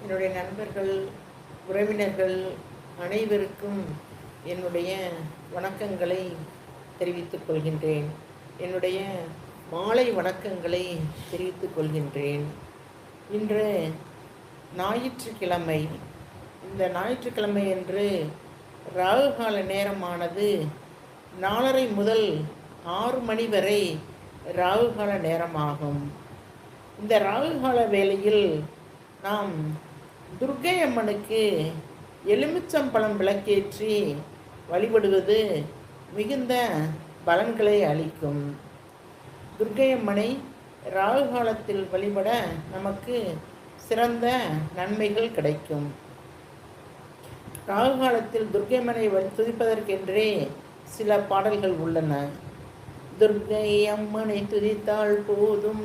என்னுடைய நண்பர்கள், உறவினர்கள் அனைவருக்கும் என்னுடைய வணக்கங்களை தெரிவித்துக் கொள்கின்றேன். என்னுடைய மாலை வணக்கங்களை தெரிவித்துக் கொள்கின்றேன். இன்று ஞாயிற்றுக்கிழமை. இந்த ஞாயிற்றுக்கிழமை அன்று ராகுகால நேரமானது 4:30 முதல் 6 மணி வரை ராகுகால நேரமாகும். இந்த ராகுகால வேளையில் நாம் துர்க்கை அம்மனுக்கு எலுமிச்சம்பழம் விளக்கேற்றி வழிபடுவது மிகுந்த பலன்களை அளிக்கும். துர்க்கை அம்மனை ராகு காலத்தில் வழிபட நமக்கு சிறந்த நன்மைகள் கிடைக்கும். ராகு காலத்தில் துர்க்கை அம்மனை துதிப்பதற்கென்றே சில பாடல்கள் உள்ளன. துர்க்கை அம்மனை துதித்தால் போதும்